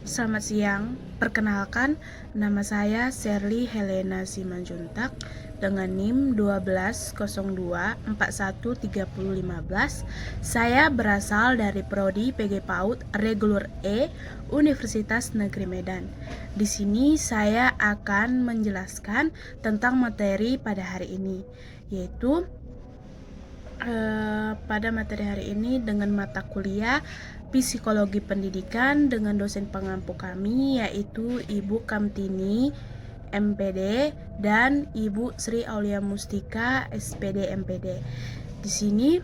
Selamat siang, perkenalkan nama saya Sherly Helena Simanjuntak dengan NIM 1202413015. Saya berasal dari Prodi PG PAUD Reguler E Universitas Negeri Medan. Di sini saya akan menjelaskan tentang materi pada hari ini, yaitu pada materi hari ini dengan mata kuliah Psikologi Pendidikan dengan dosen pengampu kami yaitu Ibu Kamtini MPD dan Ibu Sri Aulia Mustika SPD MPD. Di sini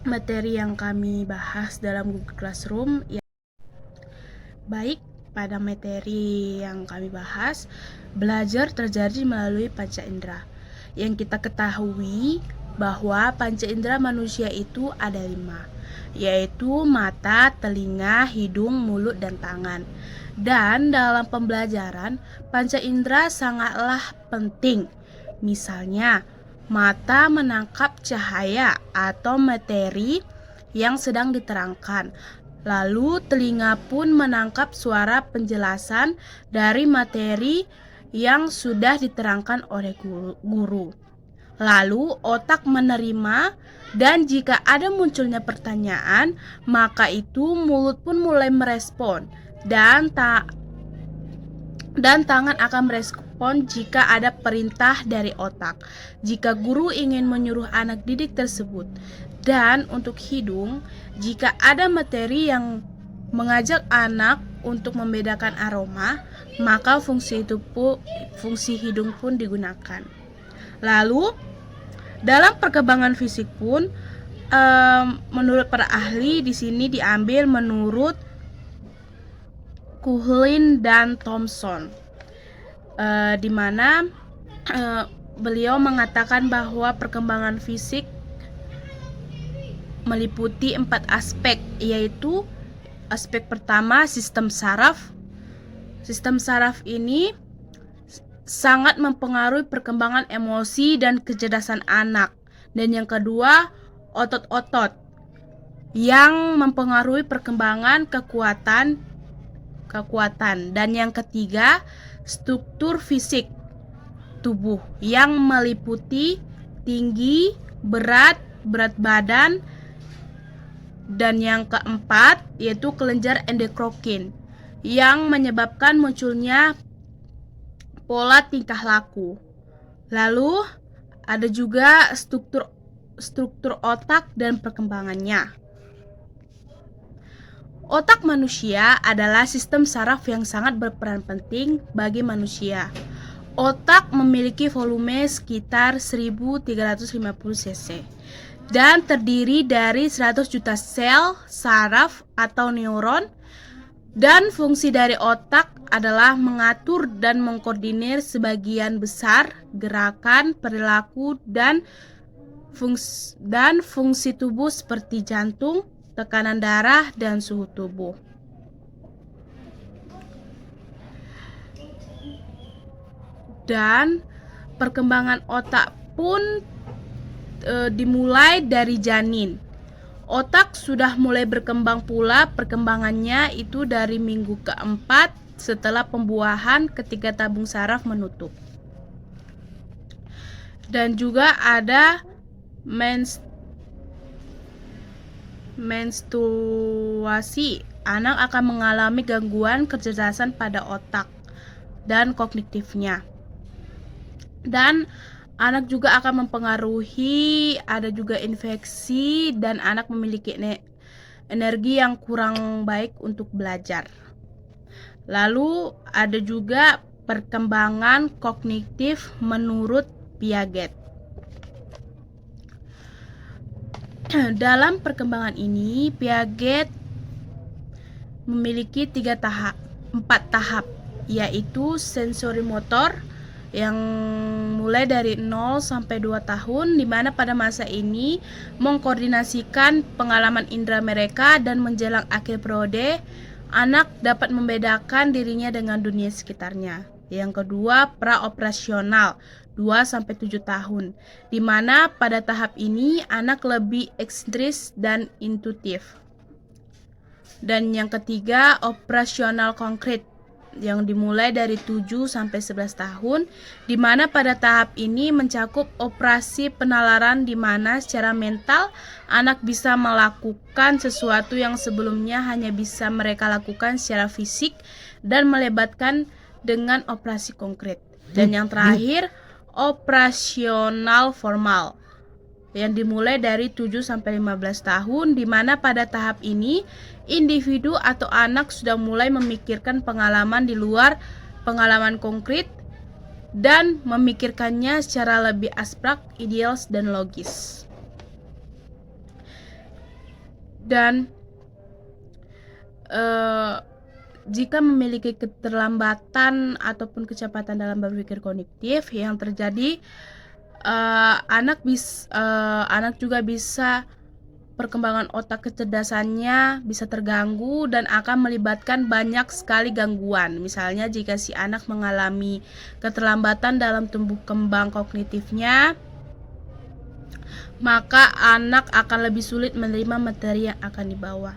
materi yang kami bahas dalam Google Classroom baik. Pada materi yang kami bahas, belajar terjadi melalui panca indera. Yang kita ketahui bahwa panca indera manusia itu ada 5, yaitu mata, telinga, hidung, mulut, dan tangan. Dan dalam pembelajaran, panca indera sangatlah penting. Misalnya, mata menangkap cahaya atau materi yang sedang diterangkan. Lalu telinga pun menangkap suara penjelasan dari materi yang sudah diterangkan oleh guru. Lalu otak menerima, dan jika ada munculnya pertanyaan, maka itu mulut pun mulai merespon dan tangan akan merespon jika ada perintah dari otak. Jika guru ingin menyuruh anak didik tersebut. Dan untuk hidung, jika ada materi yang mengajak anak untuk membedakan aroma, maka fungsi hidung pun digunakan. Lalu, dalam perkembangan fisik pun, menurut para ahli di sini diambil menurut Kuhlin dan Thomson, di mana beliau mengatakan bahwa perkembangan fisik meliputi 4 aspek, yaitu aspek pertama sistem saraf. Sistem saraf ini sangat mempengaruhi perkembangan emosi dan kecerdasan anak. Dan yang kedua, otot-otot yang mempengaruhi perkembangan kekuatan. Dan yang ketiga, struktur fisik tubuh yang meliputi tinggi, berat badan. Dan yang keempat yaitu kelenjar endokrin yang menyebabkan munculnya pola tingkah laku. Lalu ada juga struktur otak dan perkembangannya. Otak manusia adalah sistem saraf yang sangat berperan penting bagi manusia. Otak memiliki volume sekitar 1350 cc dan terdiri dari 100 juta sel saraf atau neuron. Dan fungsi dari otak adalah mengatur dan mengkoordinir sebagian besar gerakan, perilaku, dan fungsi tubuh seperti jantung, tekanan darah, dan suhu tubuh. Dan perkembangan otak pun dimulai dari janin. Otak sudah mulai berkembang pula, perkembangannya itu dari minggu keempat setelah pembuahan ketika tabung saraf menutup. Dan juga ada menstruasi. Anak akan mengalami gangguan kecerdasan pada otak dan kognitifnya. Dan anak juga akan mempengaruhi, ada juga infeksi, dan anak memiliki energi yang kurang baik untuk belajar. Lalu ada juga perkembangan kognitif menurut Piaget. Dalam perkembangan ini, Piaget memiliki 4 tahap, yaitu sensorimotor yang mulai dari 0 sampai 2 tahun, di mana pada masa ini mengkoordinasikan pengalaman indera mereka, dan menjelang akhir periode, anak dapat membedakan dirinya dengan dunia sekitarnya. Yang kedua, praoperasional 2 sampai 7 tahun, di mana pada tahap ini anak lebih eksentris dan intuitif. Dan yang ketiga, operasional konkret yang dimulai dari 7 sampai 11 tahun, di mana pada tahap ini mencakup operasi penalaran di mana secara mental anak bisa melakukan sesuatu yang sebelumnya hanya bisa mereka lakukan secara fisik dan melibatkan dengan operasi konkret. Dan yang terakhir, operasional formal yang dimulai dari 7 sampai 15 tahun, di mana pada tahap ini individu atau anak sudah mulai memikirkan pengalaman di luar pengalaman konkret dan memikirkannya secara lebih abstrak, ideal, dan logis. Dan jika memiliki keterlambatan ataupun kecepatan dalam berpikir kognitif yang terjadi, anak juga bisa perkembangan otak kecerdasannya bisa terganggu dan akan melibatkan banyak sekali gangguan. Misalnya jika si anak mengalami keterlambatan dalam tumbuh kembang kognitifnya, maka anak akan lebih sulit menerima materi yang akan dibawa.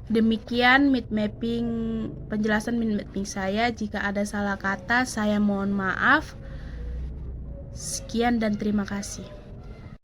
Demikian penjelasan mind mapping saya. Jika ada salah kata, saya mohon maaf. Sekian dan terima kasih.